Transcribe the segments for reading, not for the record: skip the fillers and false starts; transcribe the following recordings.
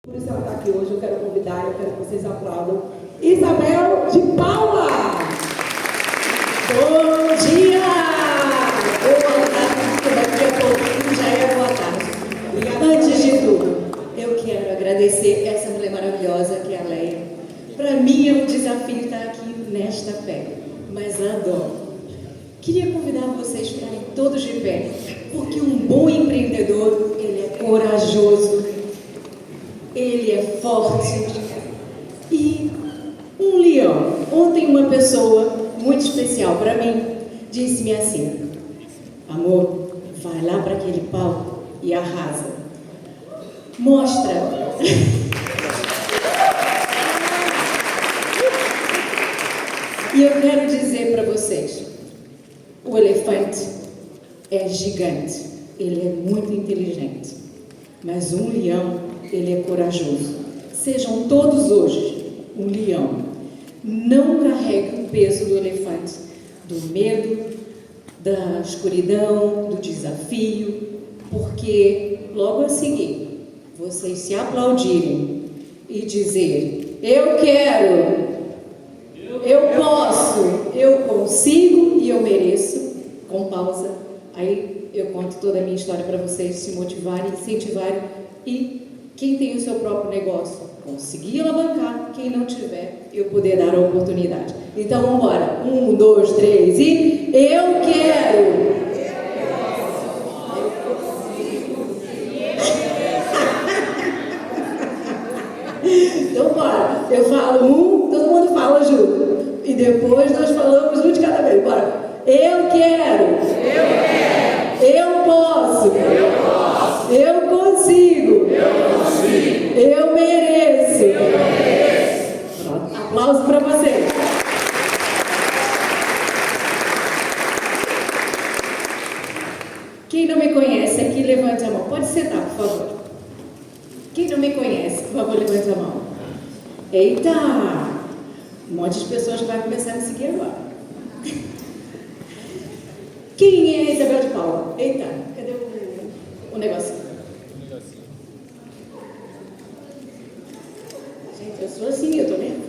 Por isso ela está aqui hoje, eu quero convidar, eu quero que vocês aplaudam Isabel de Paula! Bom dia! Boa tarde, daqui a pouquinho já é boa tarde. Obrigada. Antes de tudo, eu quero agradecer essa mulher maravilhosa que é a Leia. Para mim é um desafio estar aqui nesta fé, mas adoro. Queria convidar vocês para ficarem todos de pé, porque um bom empreendedor, ele é corajoso, ele é forte e um leão. Ontem uma pessoa muito especial para mim disse-me assim: amor, vai lá para aquele palco e arrasa. Mostra. E eu quero dizer para vocês, o elefante é gigante, ele é muito inteligente, mas um leão, ele é corajoso. Sejam todos hoje um leão. Não carregue o peso do elefante, do medo, da escuridão, do desafio, porque logo a seguir, vocês se aplaudirem e dizer: eu quero, eu posso, eu consigo e eu mereço, com pausa, aí eu conto toda a minha história para vocês se motivarem, incentivarem e quem tem o seu próprio negócio, conseguir alavancar. Quem não tiver, eu poder dar a oportunidade. Então, vamos embora. 1, 2, 3 e... eu quero! Então, bora. Eu falo um, todo mundo fala junto. E depois nós falamos um de cada vez. Bora. Eu quero! Eu quero! Eu posso! Eu posso! Eu consigo! Eu mereço! Eu mereço! Pronto. Aplausos para vocês! Quem não me conhece aqui, levante a mão. Pode sentar, por favor. Quem não me conhece, por favor, levante a mão. Eita! Um monte de pessoas vai começar a me seguir agora. Quem é Isabel de Paula? Eita, cadê o negocinho? Gente, eu sou assim, eu tô nervosa.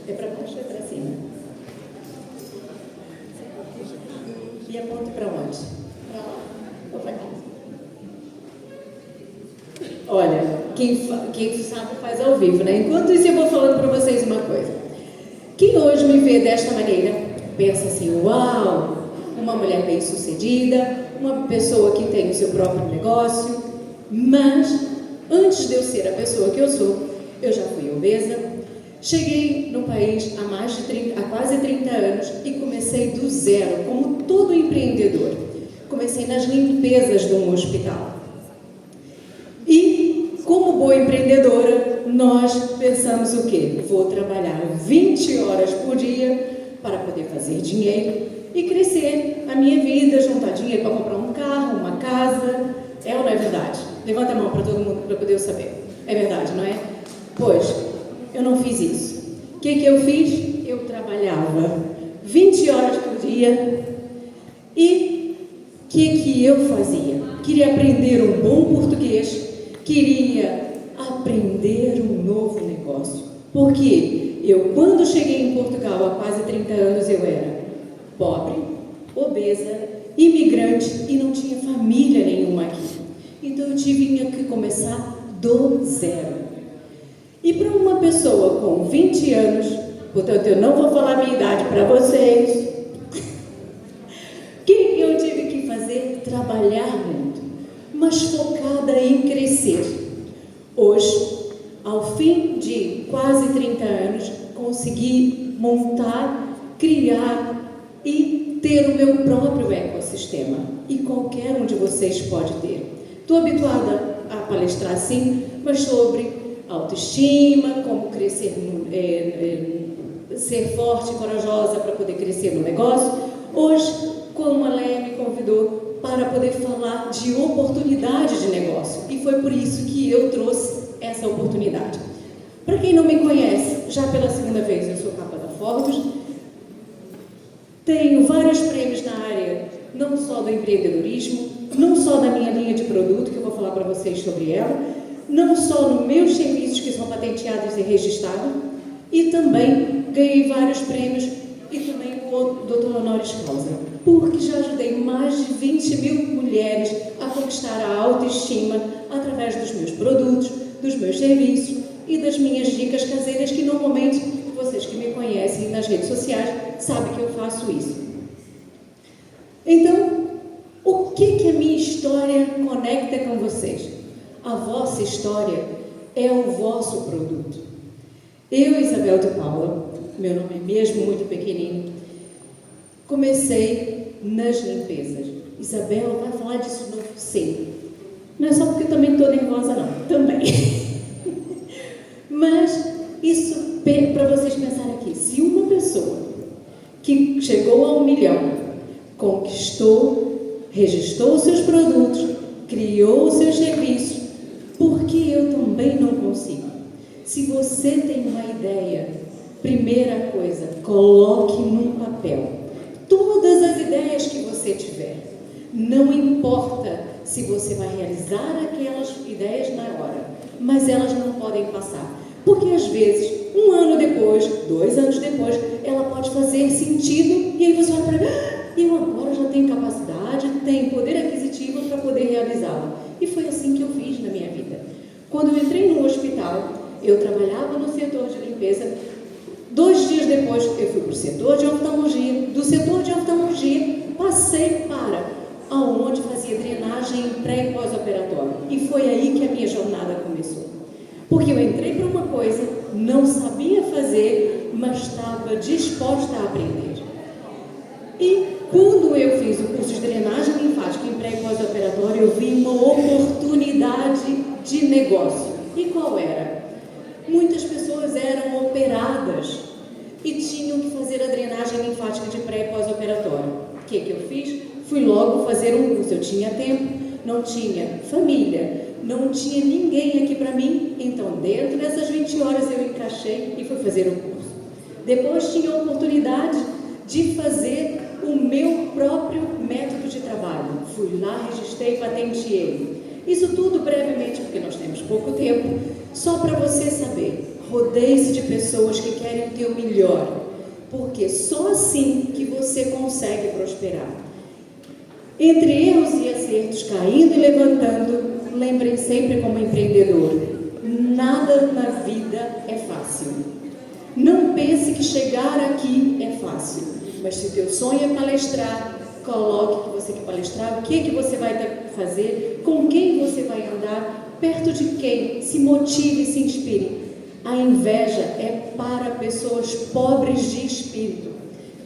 É pra baixo ou é pra cima? E aponto pra onde? Pra lá ou pra cá? Olha, quem sabe faz ao vivo, né? Enquanto isso, eu vou falando para vocês uma coisa. Quem hoje me vê desta maneira, pensa assim: uau, uma mulher bem-sucedida, uma pessoa que tem o seu próprio negócio. Mas, antes de eu ser a pessoa que eu sou, eu já fui obesa. Cheguei no país há quase 30 anos e comecei do zero, como todo empreendedor. Comecei nas limpezas de um hospital. E, como boa empreendedora, nós pensamos o quê? Vou trabalhar 20 horas por dia para poder fazer dinheiro e crescer a minha vida, juntar dinheiro para comprar um carro, uma casa. É ou não é verdade? Levanta a mão para todo mundo, para poder eu saber. É verdade, não é? Pois, eu não fiz isso. O que eu fiz? Eu trabalhava 20 horas por dia e o que eu fazia? Queria aprender um bom português, queria aprender um novo negócio. Porque eu, quando cheguei em Portugal há quase 30 anos, eu era pobre, obesa, imigrante e não tinha família nenhuma aqui. Então eu tinha que começar do zero. E para uma pessoa com 20 anos, portanto eu não vou falar a minha idade para vocês, o que eu tive que fazer? Trabalhar muito, mas focada em crescer. Hoje, ao fim de quase 30 anos, consegui montar, criar e ter o meu próprio ecossistema. E qualquer um de vocês pode ter. Estou habituada a palestrar sim, mas sobre autoestima, como crescer, ser forte e corajosa para poder crescer no negócio. Hoje, como a Leia me convidou para poder falar de oportunidade de negócio. E foi por isso que eu trouxe essa oportunidade. Para quem não me conhece, já pela segunda vez, eu sou capa da Forbes, tenho vários prêmios na área não só do empreendedorismo, não só da minha linha de produto, que eu vou falar para vocês sobre ela, não só nos meus serviços que são patenteados e registrados, e também ganhei vários prêmios e também o Dr. Honoris Causa, porque já ajudei mais de 20 mil mulheres a conquistar a autoestima através dos meus produtos, dos meus serviços e das minhas dicas caseiras, que normalmente vocês que me conhecem nas redes sociais sabem que eu faço isso. Então, o que a minha história conecta com vocês? A vossa história é o vosso produto. Eu, Isabel de Paula, meu nome é mesmo muito pequenino, comecei nas limpezas. Isabel vai falar disso novo? Sim. Não é só porque eu também estou nervosa, não. Também. Mas isso, para vocês pensarem aqui, se uma pessoa que chegou a 1 milhão, conquistou, registrou os seus produtos, criou os seus serviços, por que eu também não consigo? Se você tem uma ideia, primeira coisa, coloque num papel todas as ideias que você tiver. Não importa se você vai realizar aquelas ideias na hora, mas elas não podem passar. Porque às vezes, 1 ano depois, 2 anos depois, ela pode fazer sentido e aí você vai para eu agora já tenho capacidade, tenho poder aquisitivo para poder realizá-la. E foi assim que eu fiz na minha vida. Quando eu entrei no hospital, eu trabalhava no setor de limpeza. 2 dias depois, eu fui para o setor de oftalmologia. Do setor de oftalmologia, passei para aonde fazia drenagem pré- e pós-operatório. E foi aí que a minha jornada começou. Porque eu entrei para uma coisa, não sabia fazer, mas estava disposta a aprender. E quando eu fiz o curso de drenagem linfática em pré- e pós-operatório, eu vi uma oportunidade de negócio. E qual era? Muitas pessoas eram operadas e tinham que fazer a drenagem linfática de pré- e pós-operatório. O que eu fiz? Fui logo fazer um curso. Eu tinha tempo, não tinha família, não tinha ninguém aqui para mim. Então, dentro dessas 20 horas, eu encaixei e fui fazer o curso. Depois, tinha a oportunidade de fazer o meu próprio método de trabalho. Fui lá, registrei, patenteei. Isso tudo brevemente, porque nós temos pouco tempo, só para você saber. Rodeie-se de pessoas que querem o teu melhor, porque só assim que você consegue prosperar. Entre erros e acertos, caindo e levantando, lembrem sempre como empreendedor, nada na vida é fácil. Não pense que chegar aqui é fácil, mas se o teu sonho é palestrar, coloque que você quer palestrar, o que você vai fazer, com quem você vai andar, perto de quem, se motive e se inspire. A inveja é para pessoas pobres de espírito.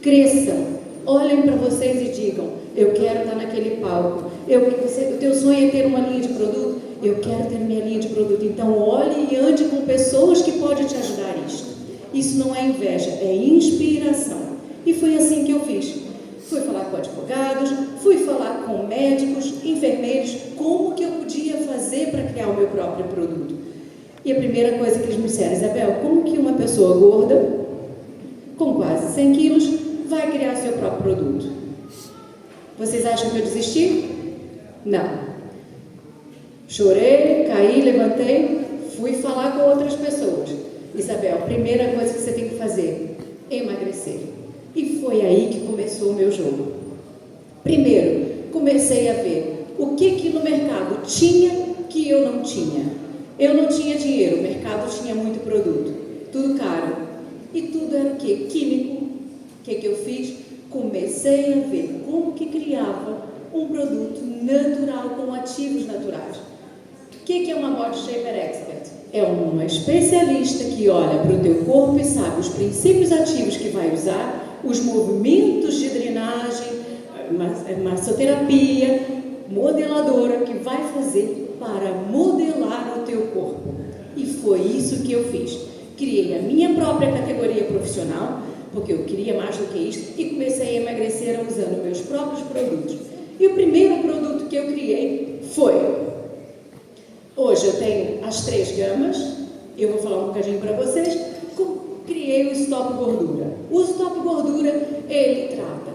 Cresçam, olhem para vocês e digam, eu quero estar naquele palco. O teu sonho é ter uma linha de produto? Eu quero ter minha linha de produto. Então olhe e ande com pessoas que podem te ajudar nisso. Isso não é inveja, é inspiração. E foi assim que eu fiz. Fui falar com advogados, fui falar com médicos, enfermeiros, como que eu podia fazer para criar o meu próprio produto. E a primeira coisa que eles me disseram, Isabel, como que uma pessoa gorda, com quase 100 quilos, vai criar seu próprio produto? Vocês acham que eu desisti? Não. Chorei, caí, levantei, fui falar com outras pessoas. Isabel, a primeira coisa que você tem que fazer, emagrecer. E foi aí que começou o meu jogo. Primeiro, comecei a ver o que no mercado tinha que eu não tinha. Eu não tinha dinheiro, o mercado tinha muito produto, tudo caro. E tudo era o quê? Químico. O que eu fiz? Comecei a ver como que criava um produto natural com ativos naturais. O que é uma Body Shaper Expert? É uma especialista que olha para o teu corpo e sabe os princípios ativos que vai usar, os movimentos de drenagem, massoterapia, modeladora que vai fazer para modelar o teu corpo. E foi isso que eu fiz. Criei a minha própria categoria profissional, porque eu queria mais do que isso, e comecei a emagrecer usando meus próprios produtos. E o primeiro produto que eu criei foi... Hoje eu tenho as 3 gamas, eu vou falar um bocadinho para vocês. Criei o Stop Gordura. O Stop Gordura, ele trata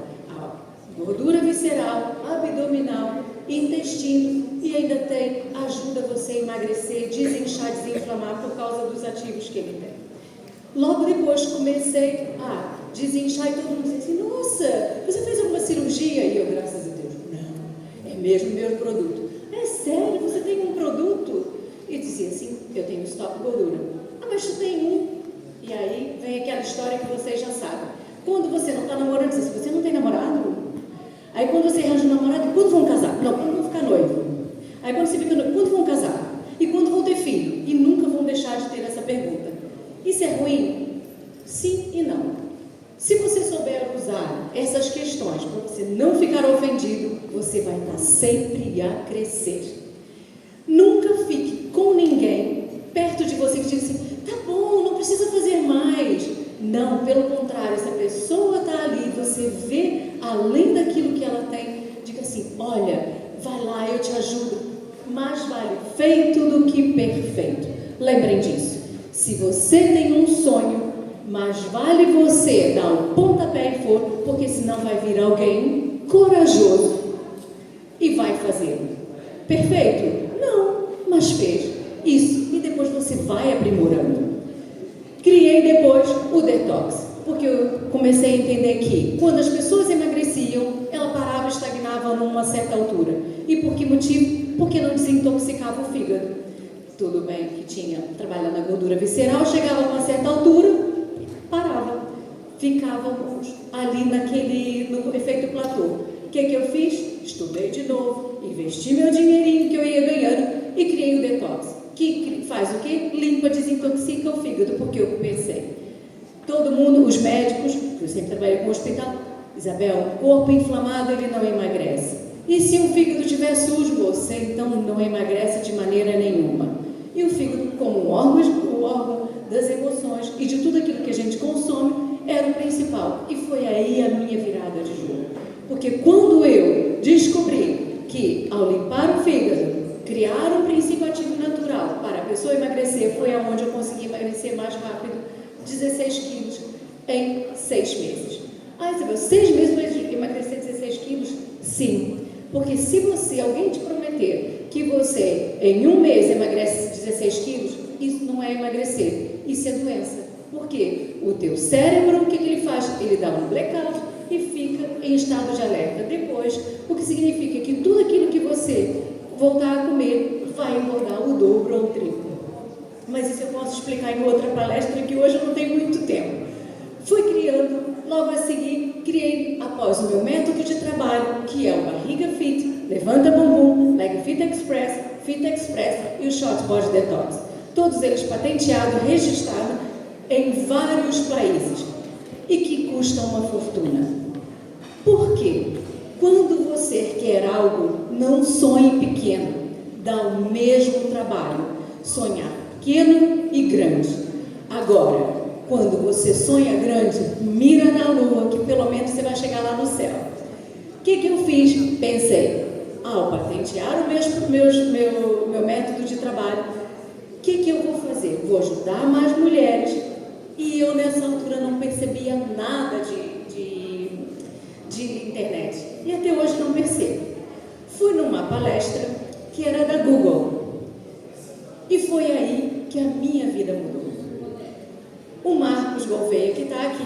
gordura visceral, abdominal, intestino e ainda tem, ajuda você a emagrecer, desinchar, desinflamar por causa dos ativos que ele tem. Logo depois comecei a desinchar e todo mundo dizia assim, nossa, você fez alguma cirurgia? E eu, graças a Deus, não, é mesmo meu produto. É sério, você tem um produto? E dizia assim, eu tenho estoque de gordura. Ah, mas tu tem um. E aí vem aquela história que vocês já sabem. Quando você não está namorando, se você não tem namorado, aí quando você arranja um namorado, quando vão casar? Não, quando vão ficar noivo. Aí quando você fica noivo, quando vão casar? E quando vão ter filho? E nunca vão deixar de ter essa pergunta. Isso é ruim? Sim e não. Se você souber usar essas questões para você não ficar ofendido, você vai estar sempre a crescer. Nunca fique com ninguém perto de você que diz assim, tá bom, não precisa fazer mais. Não, pelo contrário, essa pessoa está ali, você vê além daquilo que ela tem, diga assim, olha, vai lá, eu te ajudo. Mais vale feito do que perfeito. Lembrem disso. Se você tem um sonho, mais vale você dar um pontapé e for, porque senão vai vir alguém corajoso e vai fazer. Perfeito? Não, mas fez isso e depois você vai aprimorando. Criei depois o detox, porque eu comecei a entender que quando as pessoas emagreciam, ela parava e estagnava numa certa altura. E por que motivo? Porque não desintoxicava o fígado. Tudo bem que tinha trabalhado na gordura visceral, chegava a uma certa altura, parava, ficávamos ali no efeito platô. O que eu fiz? Estudei de novo, investi meu dinheirinho que eu ia ganhando e criei o detox, que faz o quê? Limpa, desintoxica o fígado, porque eu pensei, todo mundo, os médicos, eu sempre trabalhei com o hospital, Isabel, corpo inflamado ele não emagrece. E se o fígado estiver sujo, você então não emagrece de maneira nenhuma. E o fígado, como o órgão das emoções e de tudo aquilo que a gente consome, era o principal. E foi aí a minha virada de jogo. Porque quando eu descobri que, ao limpar o fígado, criar um princípio ativo natural para a pessoa emagrecer, foi aonde eu consegui emagrecer mais rápido, 16 quilos em 6 meses. Ah, Isabel, 6 meses para emagrecer 16 quilos? Sim. Porque se alguém te prometer que você, em um mês, emagrece 16 quilos, isso não é emagrecer, isso é doença. Por quê? O teu cérebro, o que ele faz? Ele dá um blackout e fica em estado de alerta. Depois, o que significa que tudo aquilo que você voltar a comer vai engordar o dobro ou o triplo. Mas isso eu posso explicar em outra palestra, que hoje eu não tenho muito tempo. Fui criando, logo a seguir, criei após o meu método de trabalho, que é o Barriga Fit, Levanta Bumbum, Leg Fit Express e o Short Body Detox. Todos eles patenteados, registrados em vários países e que custam uma fortuna. Por quê? Quando você quer algo, não sonhe pequeno, dá o mesmo trabalho, sonhar pequeno e grande. Agora, quando você sonha grande, mira na lua, que pelo menos você vai chegar lá no céu. O que eu fiz? Pensei, ao patentear meu método de trabalho, o que eu vou fazer? Vou ajudar mais mulheres. E eu nessa altura não percebia nada de internet. E até hoje não percebo. Fui numa palestra que era da Google. E foi aí que a minha vida mudou. O Marcos Gouveia, que está aqui.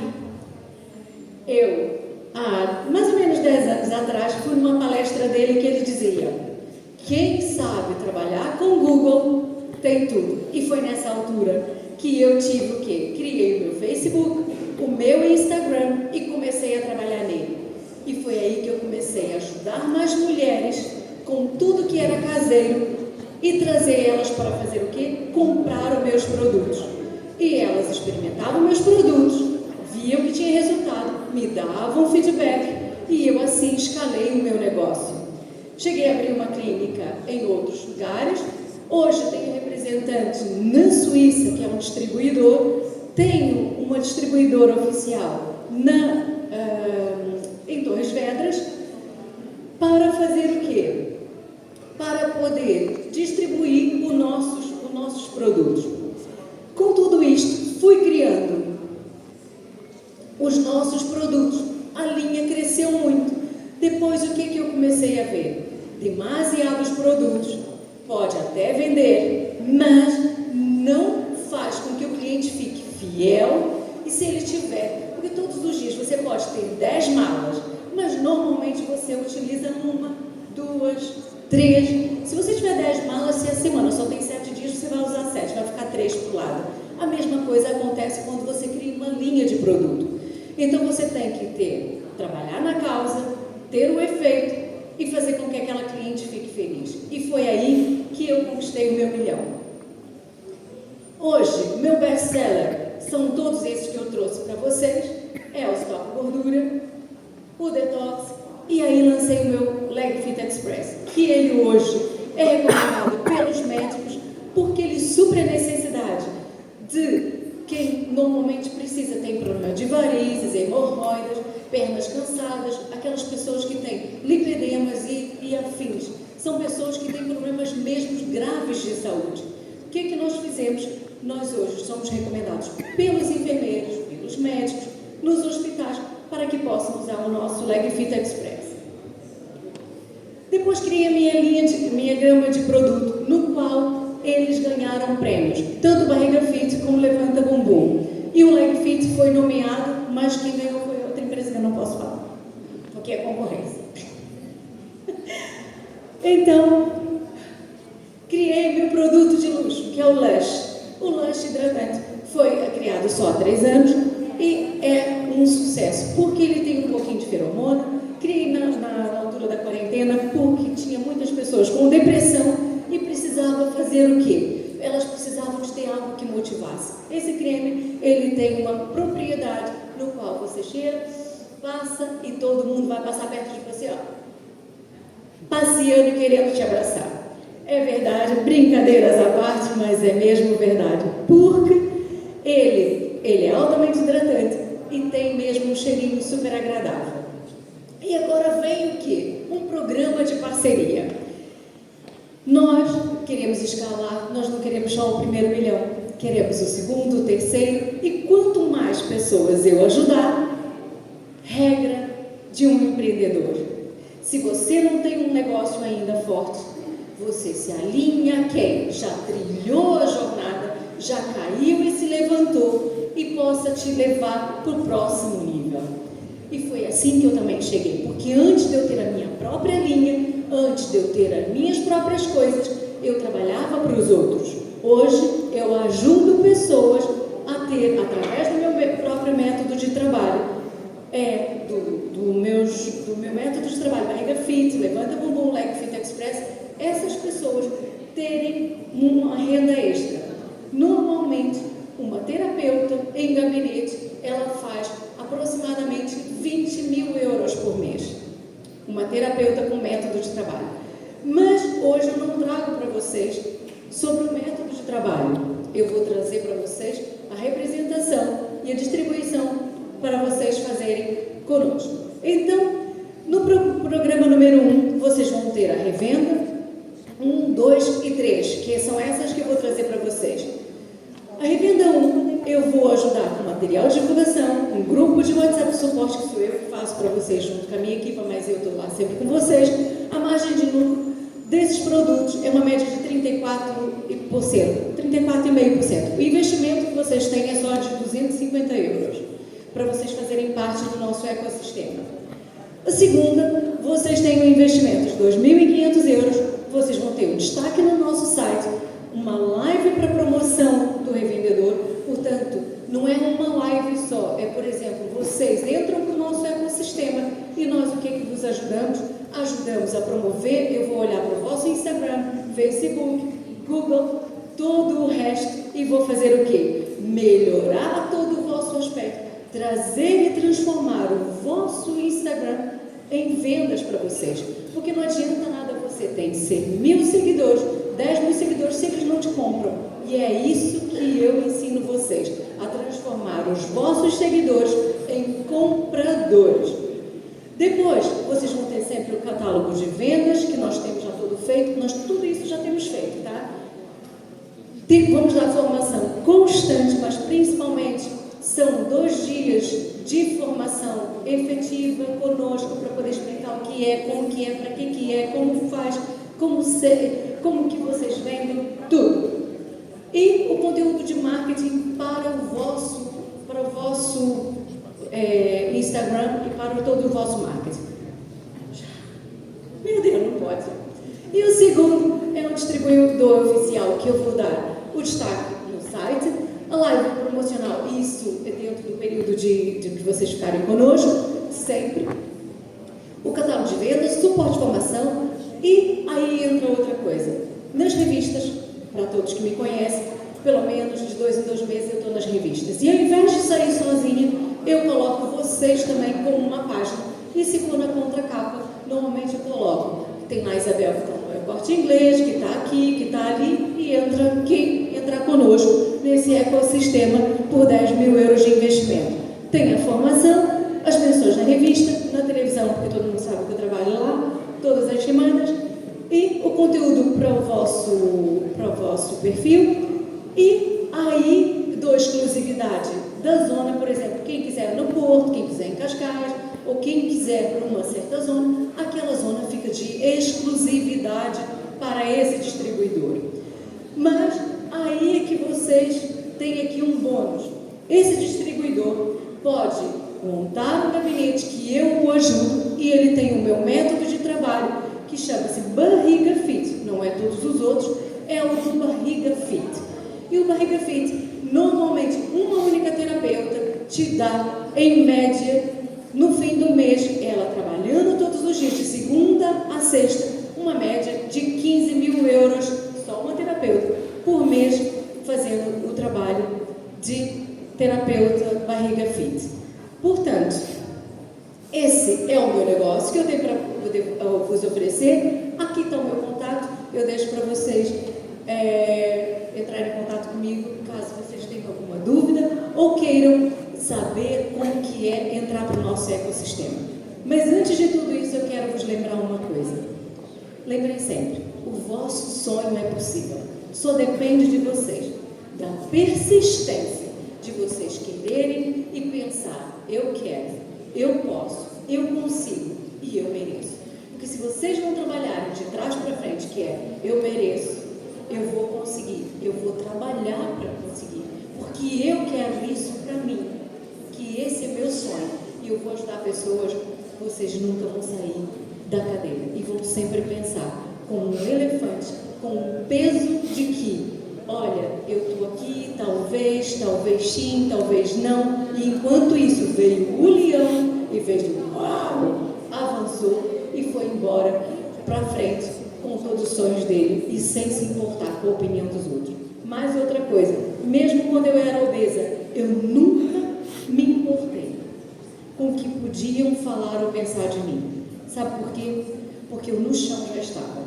Eu, há mais ou menos 10 anos atrás, fui numa palestra dele que ele dizia: quem sabe trabalhar com Google tem tudo. E foi nessa altura que eu tive o quê? Criei o meu Facebook, o meu Instagram e comecei a trabalhar nele. E foi aí que eu comecei a ajudar mais mulheres com tudo que era caseiro e trazer elas para fazer o quê? Comprar os meus produtos. E elas experimentavam meus produtos, viam que tinha resultado, me davam feedback e eu assim escalei o meu negócio. Cheguei a abrir uma clínica em outros lugares. Hoje tenho representante na Suíça, que é um distribuidor. Tenho uma distribuidora oficial em Torres Vedras, para fazer o quê? Para poder distribuir os nossos produtos. Com tudo isto, fui criando os nossos produtos. A linha cresceu muito. demasiados produtos, pode até vender, mas não faz com que o cliente fique fiel. E se ele tiver, porque todos os dias você pode ter 10 malas, mas normalmente você utiliza uma, 2, 3. Se você tiver 10 malas, se a semana só tem 7 dias, você vai usar 7, vai ficar 3 para o lado. A mesma coisa acontece quando você cria uma linha de produto. Então você tem que trabalhar na causa, ter o efeito e fazer com que aquela cliente fique feliz. E foi aí que eu conquistei o meu milhão. Hoje, meu best-seller são todos esses que eu trouxe para vocês. É o Stop Gordura, o Detox, e aí lancei o meu Leg Fit Express, que ele hoje é recomendado pelos médicos porque ele supre a necessidade de quem normalmente precisa, tem problema de varizes, hemorroidas, pernas cansadas, aquelas pessoas que têm lipedemas e afins. São pessoas que têm problemas mesmo graves de saúde. O que nós fizemos? Nós hoje somos recomendados pelos enfermeiros, pelos médicos, nos hospitais, para que possam usar o nosso Leg Fit Express. Depois criei a minha gama de produto, no qual eles ganharam prêmios, tanto o Barriga Fit como o Levanta Bumbum. E o Leg Fit foi nomeado, mas quem ganhou foi outra empresa que eu não posso falar, porque é concorrência. Então, criei meu produto de luxo, que é o Lush. O Lush hidratante foi criado só há 3 anos e é um sucesso, porque ele tem um pouquinho de feromona. Criei na altura da quarentena, porque tinha muitas pessoas com depressão e precisava fazer o quê? Elas precisavam de ter algo que motivasse. Esse creme, ele tem uma propriedade no qual você cheira, passa e todo mundo vai passar perto de você, ó, passeando e querendo te abraçar. É verdade, brincadeiras à parte, mas é mesmo verdade, porque ele é altamente hidratante e tem mesmo um cheirinho super agradável. E agora vem o quê? Um programa de parceria. Nós queremos escalar, nós não queremos só o primeiro milhão, queremos o segundo, o terceiro, e quanto mais pessoas eu ajudar, regra de um empreendedor. Se você não tem um negócio ainda forte, você se alinha a quem já trilhou a jornada, já caiu e se levantou e possa te levar para o próximo nível. E foi assim que eu também cheguei, porque antes de eu ter a minha própria linha, antes de eu ter as minhas próprias coisas, eu trabalhava para os outros. Hoje eu ajudo pessoas a ter, através do meu próprio método de trabalho, do meu método de trabalho, Barriga Fit, Levanta Bumbum, Leg Fit Express, essas pessoas terem uma renda extra. Normalmente, uma terapeuta em gabinete, ela faz aproximadamente 20 mil euros por mês. Uma terapeuta com método de trabalho. Mas hoje eu não trago para vocês sobre o método de trabalho. Eu vou trazer para vocês a representação e a distribuição para vocês fazerem conosco. Então, no programa número 1, vocês vão ter a revenda 1, 2 e 3, que são essas que eu vou trazer para vocês. A revenda 1, eu vou ajudar com material de divulgação, um grupo de WhatsApp de suporte, que sou eu que faço para vocês junto com a minha equipe, mas eu estou lá sempre com vocês. A margem de lucro desses produtos é uma média de 34,5%. O investimento que vocês têm é só de 250 euros, para vocês fazerem parte do nosso ecossistema. A segunda, vocês têm um investimento de 2.500 euros, vocês vão ter um destaque no nosso site, uma live para promoção do revendedor. Portanto, não é uma live só, é, por exemplo, vocês entram para o nosso ecossistema e nós o que vos ajudamos? Ajudamos a promover. Eu vou olhar para o vosso Instagram, Facebook, Google, todo o resto e vou fazer o quê? Melhorar todo o vosso aspecto, trazer e transformar o vosso Instagram em vendas para vocês, porque não adianta nada você ter 100.000 seguidores, 10.000 seguidores se eles não te compram. E é isso que eu ensino vocês, a transformar os vossos seguidores em compradores. Depois, vocês vão ter sempre o catálogo de vendas, que nós temos já todo feito, nós tudo isso já temos feito, tá? Vamos dar formação constante, mas principalmente são 2 dias de formação formação efetiva conosco para poder explicar o que é, como que é, para que é, como faz, como que vocês vendem, tudo. E o conteúdo de marketing para o vosso Instagram e para todo o vosso marketing. Meu Deus, não pode. E o segundo é um distribuidor oficial que eu vou dar o destaque no site, a live promocional, isso é dentro do período de que vocês ficarem conosco, sempre. O catálogo de vendas, suporte de formação e aí entra outra coisa. Nas revistas, para todos que me conhecem, pelo menos de 2 em 2 meses eu estou nas revistas. E ao invés de sair sozinha, eu coloco vocês também como uma página. E se for na contracapa, normalmente eu coloco. Tem lá a Isabel que está no Corte Inglês, que está aqui, que está ali, e entra quem entrar conosco nesse ecossistema por 10 mil euros de investimento. Tem a formação, as menções na revista, na televisão, porque todo mundo sabe que eu trabalho lá, todas as semanas, e o conteúdo para o vosso perfil. E aí, dou exclusividade da zona, por exemplo, quem quiser no Porto, quem quiser em Cascais, ou quem quiser para uma certa zona, aquela zona fica de exclusividade para esse distribuidor. Mas aí é que vocês têm aqui um bônus. Esse distribuidor pode montar um gabinete que eu o ajudo e ele tem o meu método de trabalho que chama-se Barriga Fit. Não é todos os outros, é o do Barriga Fit. E o Barriga Fit, normalmente, uma única terapeuta te dá, em média, no fim do mês, ela trabalhando todos os dias, de segunda a sexta, uma média de 15 mil euros, só uma terapeuta, por mês, fazendo o trabalho de terapeuta Barriga Fit. Portanto, esse é o meu negócio que eu tenho para poder vos oferecer. Aqui está o meu contato, eu deixo para vocês entrarem em contato comigo, caso vocês tenham alguma dúvida ou queiram saber como que é entrar para o nosso ecossistema. Mas antes de tudo isso, eu quero vos lembrar uma coisa. Lembrem sempre, o vosso sonho é possível. Só depende de vocês, da persistência de vocês quererem e pensar, eu quero, eu posso, eu consigo e eu mereço. Porque se vocês não trabalharem de trás para frente, que é, eu mereço, eu vou conseguir, eu vou trabalhar para conseguir, porque eu quero isso para mim, que esse é meu sonho, e eu vou ajudar pessoas, vocês nunca vão sair da cadeira, e vão sempre pensar como um elefante, com o peso de que, olha, eu estou aqui, talvez sim, talvez não, e enquanto isso veio o leão, e fez uau, avançou, e foi embora para frente, com todos os sonhos dele e sem se importar com a opinião dos outros. Mais outra coisa, mesmo quando eu era obesa, eu nunca me importei com o que podiam falar ou pensar de mim. Sabe por quê? Porque eu no chão já estava.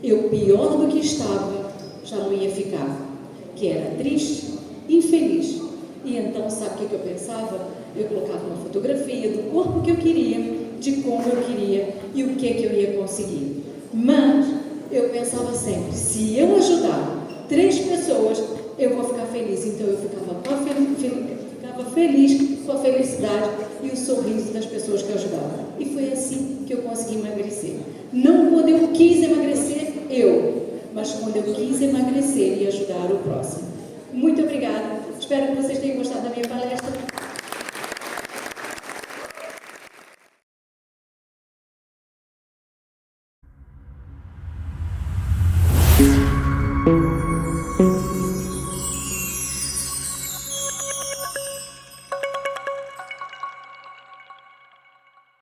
Eu, pior do que estava, já não ia ficar. Que era triste, infeliz. E então, sabe o que eu pensava? Eu colocava uma fotografia do corpo que eu queria, de como eu queria e o que eu ia conseguir. Mas eu pensava sempre, se eu ajudar 3 pessoas, eu vou ficar feliz. Então eu ficava feliz com a felicidade e o sorriso das pessoas que eu ajudava. E foi assim que eu consegui emagrecer. Não quando eu quis emagrecer, mas quando eu quis emagrecer e ajudar o próximo. Muito obrigada. Espero que vocês tenham gostado da minha palestra.